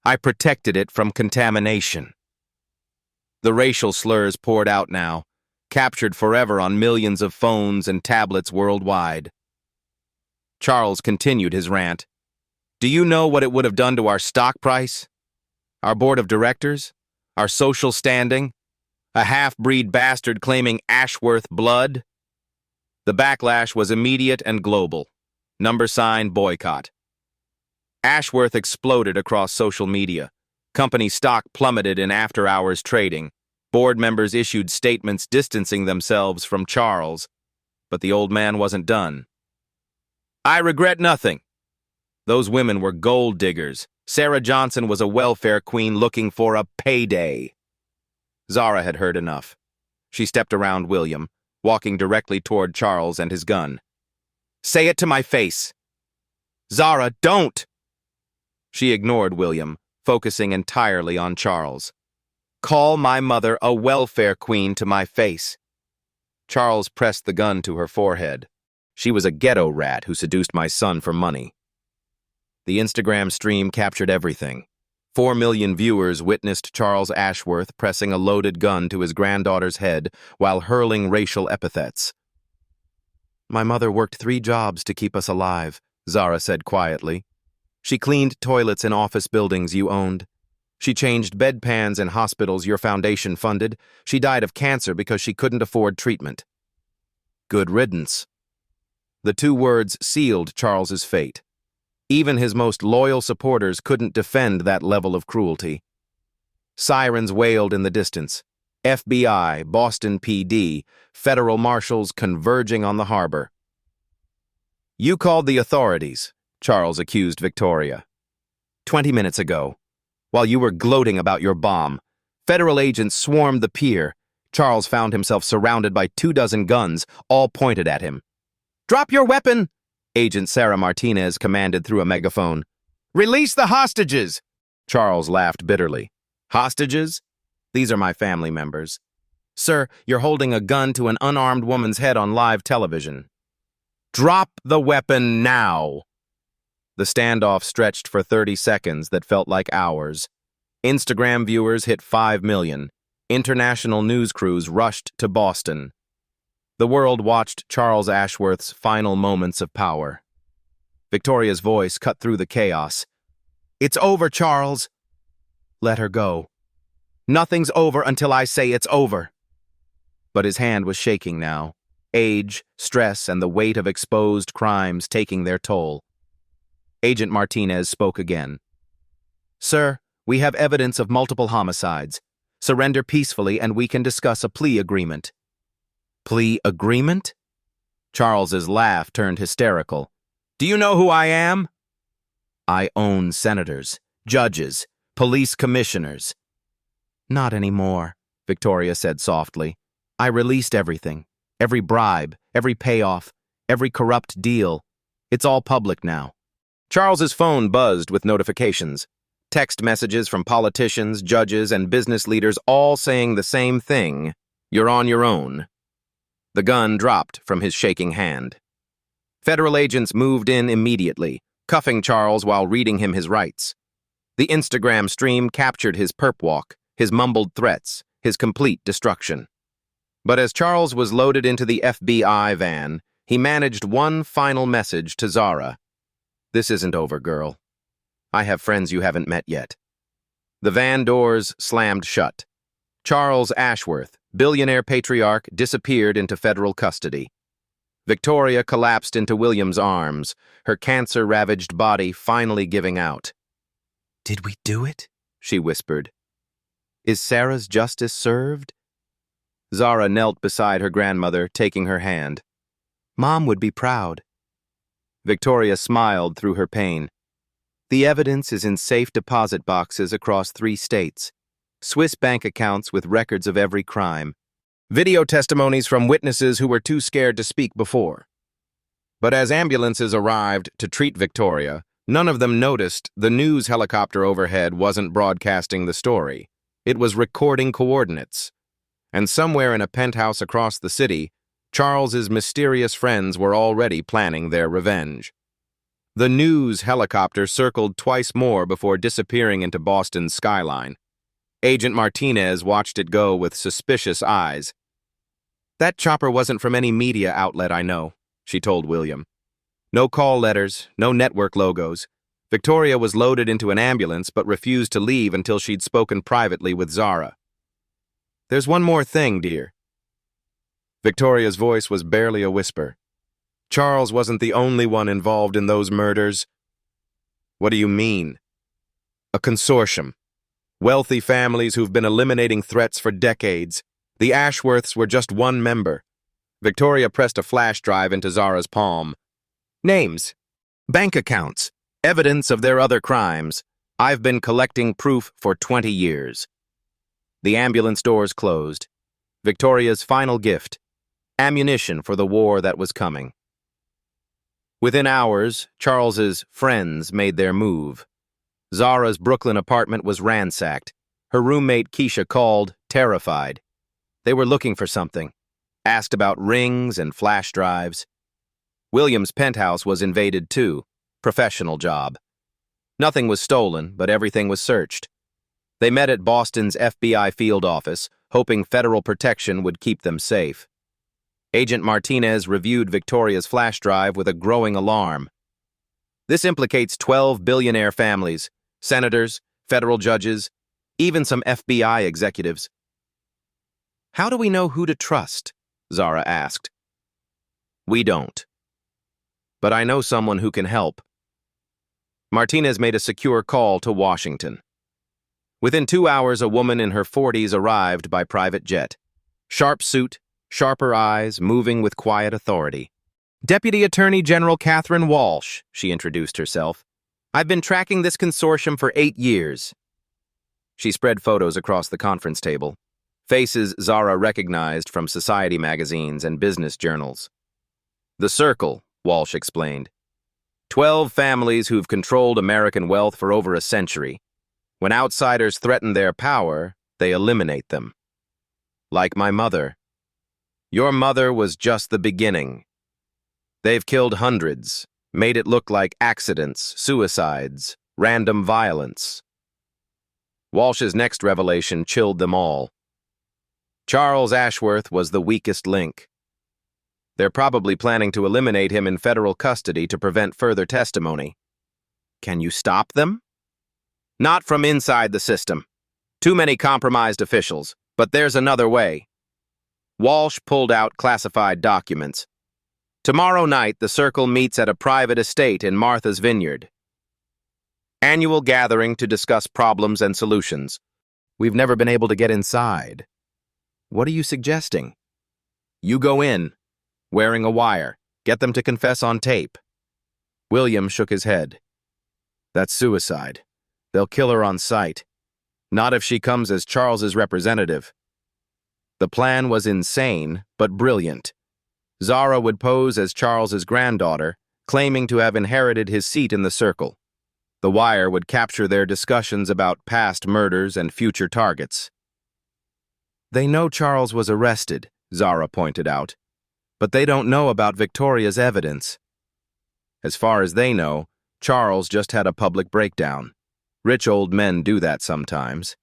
I protected it from contamination. The racial slurs poured out now, captured forever on millions of phones and tablets worldwide. Charles continued his rant. Do you know what it would have done to our stock price? Our board of directors? Our social standing? A half-breed bastard claiming Ashworth blood? The backlash was immediate and global. # boycott. Ashworth exploded across social media. Company stock plummeted in after-hours trading. Board members issued statements distancing themselves from Charles. But the old man wasn't done. I regret nothing. Those women were gold diggers. Sarah Johnson was a welfare queen looking for a payday. Zara had heard enough. She stepped around William, walking directly toward Charles and his gun. Say it to my face. Zara, don't! She ignored William, focusing entirely on Charles. Call my mother a welfare queen to my face. Charles pressed the gun to her forehead. She was a ghetto rat who seduced my son for money. The Instagram stream captured everything. 4 million viewers witnessed Charles Ashworth pressing a loaded gun to his granddaughter's head while hurling racial epithets. My mother worked 3 jobs to keep us alive, Zara said quietly. She cleaned toilets in office buildings you owned. She changed bedpans in hospitals your foundation funded. She died of cancer because she couldn't afford treatment. Good riddance. The two words sealed Charles's fate. Even his most loyal supporters couldn't defend that level of cruelty. Sirens wailed in the distance. FBI, Boston PD, federal marshals converging on the harbor. You called the authorities, Charles accused Victoria. 20 minutes ago, while you were gloating about your bomb, federal agents swarmed the pier. Charles found himself surrounded by 24 guns, all pointed at him. Drop your weapon, Agent Sarah Martinez commanded through a megaphone. Release the hostages! Charles laughed bitterly. Hostages? These are my family members. Sir, you're holding a gun to an unarmed woman's head on live television. Drop the weapon now! The standoff stretched for 30 seconds that felt like hours. Instagram viewers hit 5 million. International news crews rushed to Boston. The world watched Charles Ashworth's final moments of power. Victoria's voice cut through the chaos. It's over, Charles. Let her go. Nothing's over until I say it's over. But his hand was shaking now. Age, stress, and the weight of exposed crimes taking their toll. Agent Martinez spoke again. Sir, we have evidence of multiple homicides. Surrender peacefully and we can discuss a plea agreement. Plea agreement? Charles's laugh turned hysterical. Do you know who I am? I own senators, judges, police commissioners. Not anymore, Victoria said softly. I released everything. Every bribe, every payoff, every corrupt deal. It's all public now. Charles's phone buzzed with notifications. Text messages from politicians, judges, and business leaders all saying the same thing. You're on your own. The gun dropped from his shaking hand. Federal agents moved in immediately, cuffing Charles while reading him his rights. The Instagram stream captured his perp walk, his mumbled threats, his complete destruction. But as Charles was loaded into the FBI van, he managed one final message to Zara. This isn't over, girl. I have friends you haven't met yet. The van doors slammed shut. Charles Ashworth, billionaire patriarch, disappeared into federal custody. Victoria collapsed into William's arms, her cancer-ravaged body finally giving out. Did we do it? She whispered. Is Sarah's justice served? Zara knelt beside her grandmother, taking her hand. Mom would be proud. Victoria smiled through her pain. The evidence is in safe deposit boxes across 3 states. Swiss bank accounts with records of every crime. Video testimonies from witnesses who were too scared to speak before. But as ambulances arrived to treat Victoria, none of them noticed the news helicopter overhead wasn't broadcasting the story. It was recording coordinates. And somewhere in a penthouse across the city, Charles's mysterious friends were already planning their revenge. The news helicopter circled twice more before disappearing into Boston's skyline. Agent Martinez watched it go with suspicious eyes. That chopper wasn't from any media outlet I know, she told William. No call letters, no network logos. Victoria was loaded into an ambulance but refused to leave until she'd spoken privately with Zara. There's one more thing, dear. Victoria's voice was barely a whisper. Charles wasn't the only one involved in those murders. What do you mean? A consortium. Wealthy families who've been eliminating threats for decades. The Ashworths were just one member. Victoria pressed a flash drive into Zara's palm. Names. Bank accounts. Evidence of their other crimes. I've been collecting proof for 20 years. The ambulance doors closed. Victoria's final gift. Ammunition for the war that was coming. Within hours, Charles's friends made their move. Zara's Brooklyn apartment was ransacked. Her roommate Keisha called, terrified. They were looking for something. Asked about rings and flash drives. William's penthouse was invaded too. Professional job. Nothing was stolen, but everything was searched. They met at Boston's FBI field office, hoping federal protection would keep them safe. Agent Martinez reviewed Victoria's flash drive with a growing alarm. This implicates 12 billionaire families, senators, federal judges, even some FBI executives. How do we know who to trust? Zara asked. We don't. But I know someone who can help. Martinez made a secure call to Washington. Within 2 hours, a woman in her 40s arrived by private jet. Sharp suit, sharper eyes, moving with quiet authority. Deputy Attorney General Catherine Walsh, she introduced herself. I've been tracking this consortium for 8 years. She spread photos across the conference table. Faces Zara recognized from society magazines and business journals. The Circle, Walsh explained. 12 families who've controlled American wealth for over a century. When outsiders threaten their power, they eliminate them. Like my mother. Your mother was just the beginning. They've killed hundreds, made it look like accidents, suicides, random violence. Walsh's next revelation chilled them all. Charles Ashworth was the weakest link. They're probably planning to eliminate him in federal custody to prevent further testimony. Can you stop them? Not from inside the system. Too many compromised officials, but there's another way. Walsh pulled out classified documents. Tomorrow night, the Circle meets at a private estate in Martha's Vineyard. Annual gathering to discuss problems and solutions. We've never been able to get inside. What are you suggesting? You go in, wearing a wire. Get them to confess on tape. William shook his head. That's suicide. They'll kill her on sight. Not if she comes as Charles's representative. The plan was insane, but brilliant. Zara would pose as Charles's granddaughter, claiming to have inherited his seat in the Circle. The wire would capture their discussions about past murders and future targets. They know Charles was arrested, Zara pointed out, but they don't know about Victoria's evidence. As far as they know, Charles just had a public breakdown. Rich old men do that sometimes.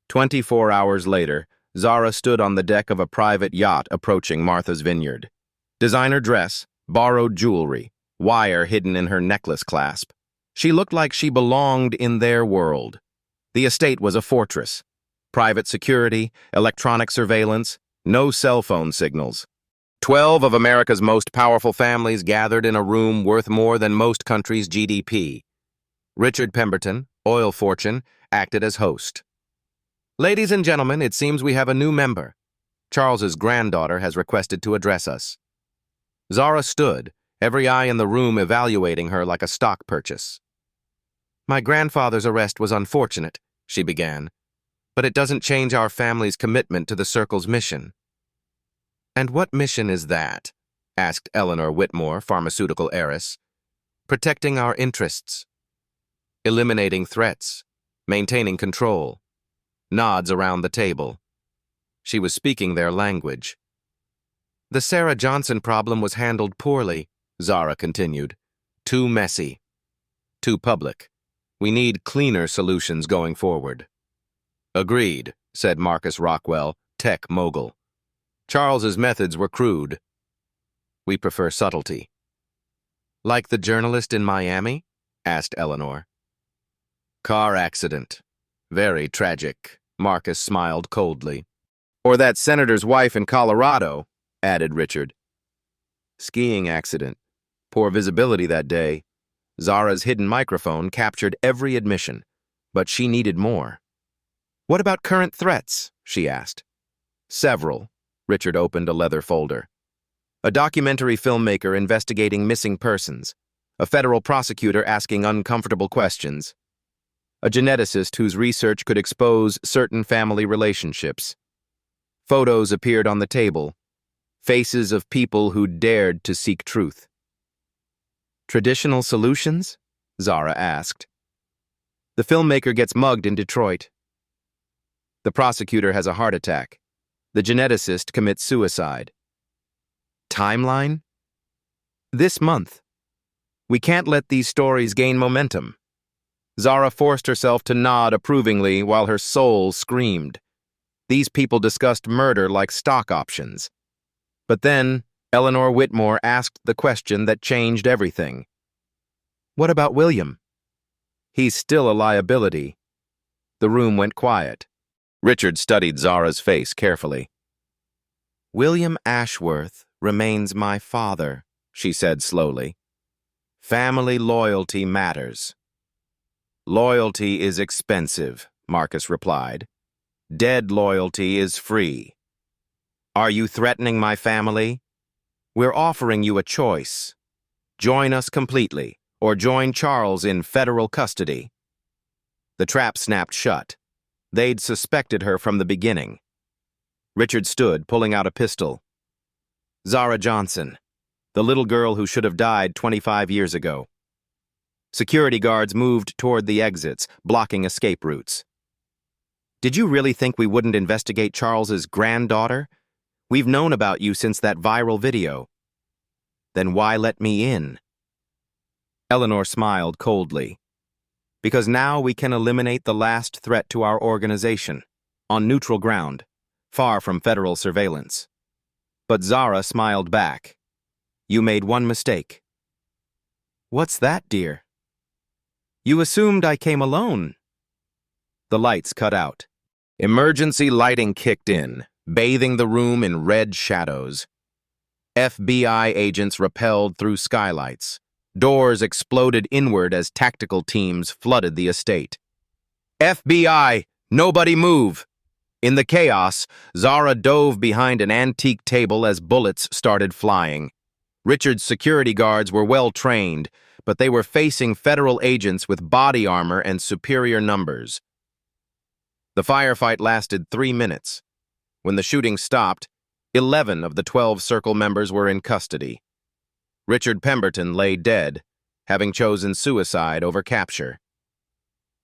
24 hours later, Zara stood on the deck of a private yacht approaching Martha's Vineyard. Designer dress, borrowed jewelry, wire hidden in her necklace clasp. She looked like she belonged in their world. The estate was a fortress. Private security, electronic surveillance, no cell phone signals. 12 of America's most powerful families gathered in a room worth more than most countries' GDP. Richard Pemberton, oil fortune, acted as host. Ladies and gentlemen, it seems we have a new member. Charles's granddaughter has requested to address us. Zara stood, every eye in the room evaluating her like a stock purchase. My grandfather's arrest was unfortunate, she began, but it doesn't change our family's commitment to the Circle's mission. And what mission is that? Asked Eleanor Whitmore, pharmaceutical heiress. Protecting our interests. Eliminating threats. Maintaining control. Nods around the table. She was speaking their language. The Sarah Johnson problem was handled poorly, Zara continued. Too messy. Too public. We need cleaner solutions going forward. Agreed, said Marcus Rockwell, tech mogul. Charles's methods were crude. We prefer subtlety. Like the journalist in Miami? Asked Eleanor. Car accident. Very tragic, Marcus smiled coldly. Or that senator's wife in Colorado, added Richard. Skiing accident. Poor visibility that day. Zara's hidden microphone captured every admission, but she needed more. What about current threats? She asked. Several. Richard opened a leather folder. A documentary filmmaker investigating missing persons. A federal prosecutor asking uncomfortable questions. A geneticist whose research could expose certain family relationships. Photos appeared on the table. Faces of people who dared to seek truth. Traditional solutions? Zara asked. The filmmaker gets mugged in Detroit. The prosecutor has a heart attack. The geneticist commits suicide. Timeline? This month. We can't let these stories gain momentum. Zara forced herself to nod approvingly while her soul screamed. These people discussed murder like stock options. But then, Eleanor Whitmore asked the question that changed everything. What about William? He's still a liability. The room went quiet. Richard studied Zara's face carefully. William Ashworth remains my father, she said slowly. Family loyalty matters. Loyalty is expensive, Marcus replied. Dead loyalty is free. Are you threatening my family? We're offering you a choice. Join us completely, or join Charles in federal custody. The trap snapped shut. They'd suspected her from the beginning. Richard stood, pulling out a pistol. Zara Johnson, the little girl who should have died 25 years ago. Security guards moved toward the exits, blocking escape routes. Did you really think we wouldn't investigate Charles's granddaughter? We've known about you since that viral video. Then why let me in? Eleanor smiled coldly. Because now we can eliminate the last threat to our organization, on neutral ground, far from federal surveillance. But Zara smiled back. You made one mistake. What's that, dear? You assumed I came alone. The lights cut out. Emergency lighting kicked in, bathing the room in red shadows. FBI agents rappelled through skylights. Doors exploded inward as tactical teams flooded the estate. FBI, nobody move! In the chaos, Zara dove behind an antique table as bullets started flying. Richard's security guards were well trained, but they were facing federal agents with body armor and superior numbers. The firefight lasted 3 minutes. When the shooting stopped, 11 of the 12 Circle members were in custody. Richard Pemberton lay dead, having chosen suicide over capture.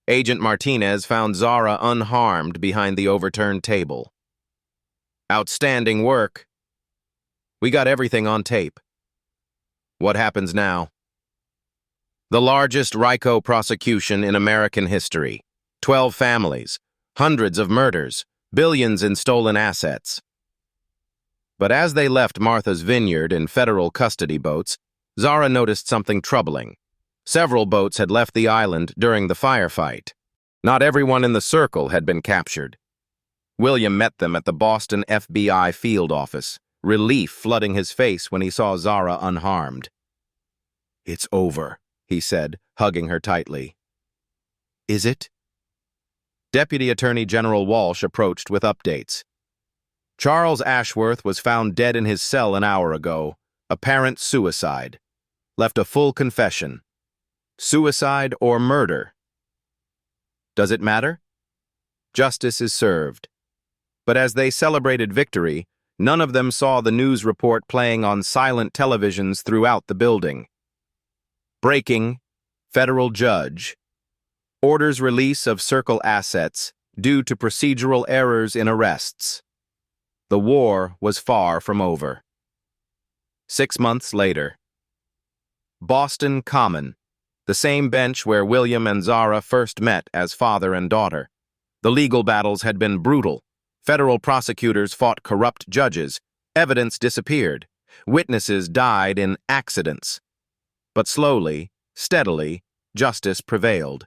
Agent Martinez found Zara unharmed behind the overturned table. Outstanding work. We got everything on tape. What happens now? The largest RICO prosecution in American history. 12 families, hundreds of murders, billions in stolen assets. But as they left Martha's Vineyard in federal custody boats, Zara noticed something troubling. Several boats had left the island during the firefight. Not everyone in the Circle had been captured. William met them at the Boston FBI field office, relief flooding his face when he saw Zara unharmed. It's over, he said, hugging her tightly. Is it? Deputy Attorney General Walsh approached with updates. Charles Ashworth was found dead in his cell an hour ago, apparent suicide. Left a full confession. Suicide or murder? Does it matter? Justice is served. But as they celebrated victory, none of them saw the news report playing on silent televisions throughout the building. Breaking, federal judge, orders release of Circle assets due to procedural errors in arrests. The war was far from over. 6 months later. Boston Common, the same bench where William and Zara first met as father and daughter. The legal battles had been brutal. Federal prosecutors fought corrupt judges. Evidence disappeared. Witnesses died in accidents. But slowly, steadily, justice prevailed.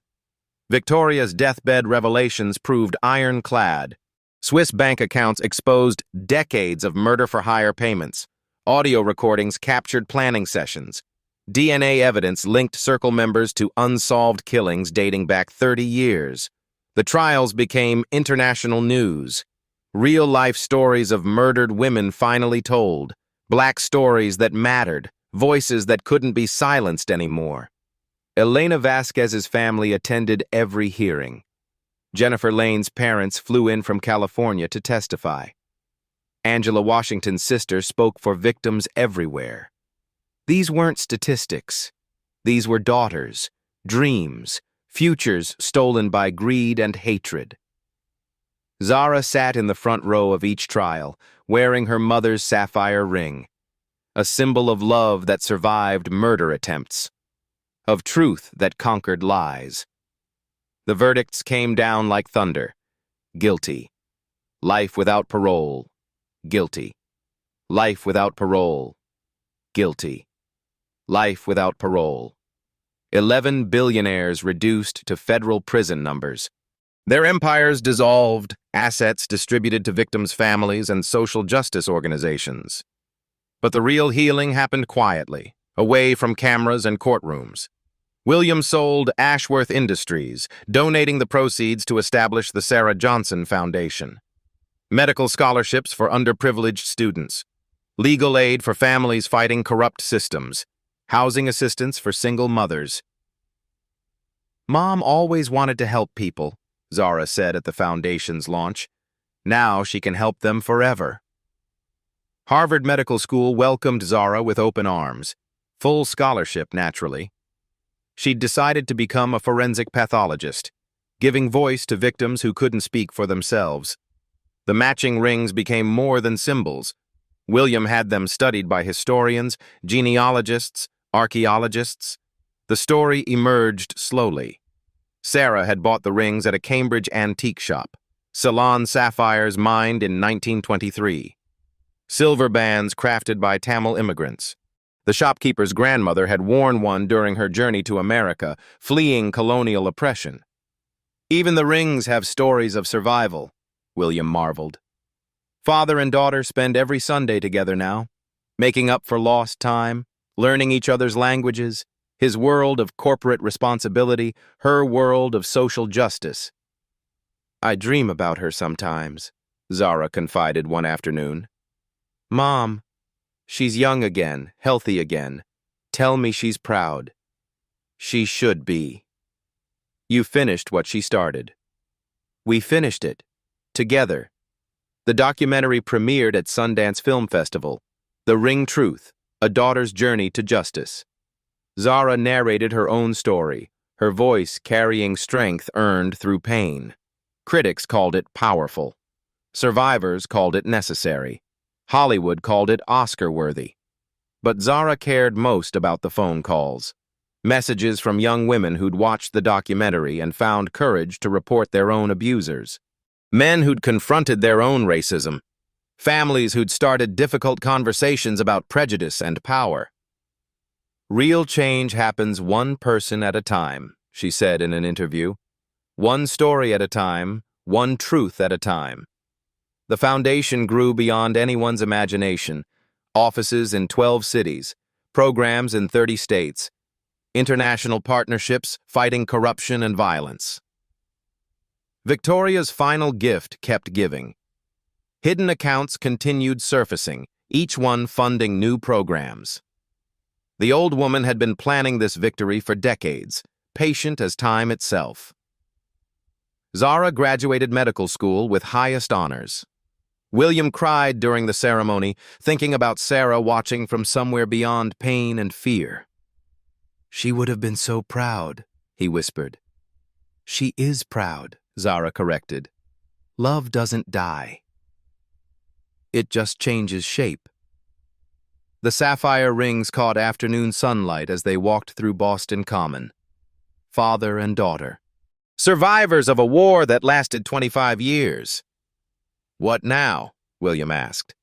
Victoria's deathbed revelations proved ironclad. Swiss bank accounts exposed decades of murder-for-hire payments. Audio recordings captured planning sessions. DNA evidence linked Circle members to unsolved killings dating back 30 years. The trials became international news. Real-life stories of murdered women finally told. Black stories that mattered. Voices that couldn't be silenced anymore. Elena Vasquez's family attended every hearing. Jennifer Lane's parents flew in from California to testify. Angela Washington's sister spoke for victims everywhere. These weren't statistics. These were daughters, dreams, futures stolen by greed and hatred. Zara sat in the front row of each trial, wearing her mother's sapphire ring, a symbol of love that survived murder attempts, of truth that conquered lies. The verdicts came down like thunder. Guilty. Life without parole. Guilty. Life without parole. Guilty. Life without parole. 11 billionaires reduced to federal prison numbers. Their empires dissolved, assets distributed to victims' families and social justice organizations. But the real healing happened quietly, away from cameras and courtrooms. William sold Ashworth Industries, donating the proceeds to establish the Sarah Johnson Foundation. Medical scholarships for underprivileged students. Legal aid for families fighting corrupt systems. Housing assistance for single mothers. Mom always wanted to help people, Zara said at the foundation's launch. Now she can help them forever. Harvard Medical School welcomed Zara with open arms. Full scholarship, naturally. She'd decided to become a forensic pathologist, giving voice to victims who couldn't speak for themselves. The matching rings became more than symbols. William had them studied by historians, genealogists, archaeologists. The story emerged slowly. Sarah had bought the rings at a Cambridge antique shop. Ceylon sapphires mined in 1923. Silver bands crafted by Tamil immigrants. The shopkeeper's grandmother had worn one during her journey to America, fleeing colonial oppression. Even the rings have stories of survival, William marveled. Father and daughter spend every Sunday together now, making up for lost time, learning each other's languages, his world of corporate responsibility, her world of social justice. I dream about her sometimes, Zara confided one afternoon. Mom, she's young again, healthy again. Tell me she's proud. She should be. You finished what she started. We finished it. Together. The documentary premiered at Sundance Film Festival, The Ring Truth, A Daughter's Journey to Justice. Zara narrated her own story, her voice carrying strength earned through pain. Critics called it powerful. Survivors called it necessary. Hollywood called it Oscar-worthy. But Zara cared most about the phone calls. Messages from young women who'd watched the documentary and found courage to report their own abusers. Men who'd confronted their own racism. Families who'd started difficult conversations about prejudice and power. Real change happens one person at a time, she said in an interview. One story at a time, one truth at a time. The foundation grew beyond anyone's imagination. Offices in 12 cities, programs in 30 states, international partnerships fighting corruption and violence. Victoria's final gift kept giving. Hidden accounts continued surfacing, each one funding new programs. The old woman had been planning this victory for decades, patient as time itself. Zara graduated medical school with highest honors. William cried during the ceremony, thinking about Sarah watching from somewhere beyond pain and fear. She would have been so proud, he whispered. She is proud, Zara corrected. Love doesn't die. It just changes shape. The sapphire rings caught afternoon sunlight as they walked through Boston Common. Father and daughter. Survivors of a war that lasted 25 years. What now? William asked.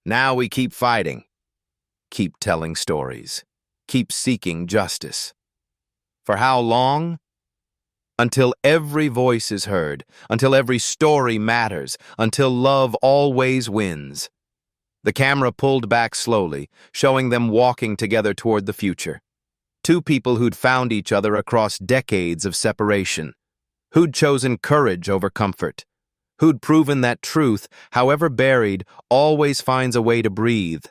Now we keep fighting. Keep telling stories. Keep seeking justice. For how long? Until every voice is heard, until every story matters, until love always wins. The camera pulled back slowly, showing them walking together toward the future. Two people who'd found each other across decades of separation, who'd chosen courage over comfort, who'd proven that truth, however buried, always finds a way to breathe.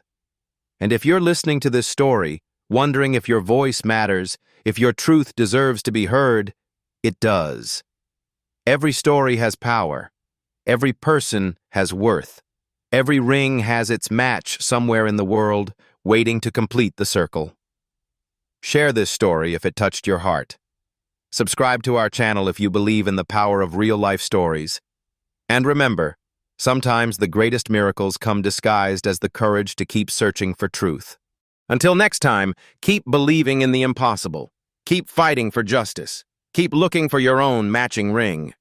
And if you're listening to this story, wondering if your voice matters, if your truth deserves to be heard, it does. Every story has power. Every person has worth. Every ring has its match somewhere in the world, waiting to complete the circle. Share this story if it touched your heart. Subscribe to our channel if you believe in the power of real-life stories. And remember, sometimes the greatest miracles come disguised as the courage to keep searching for truth. Until next time, keep believing in the impossible. Keep fighting for justice. Keep looking for your own matching ring.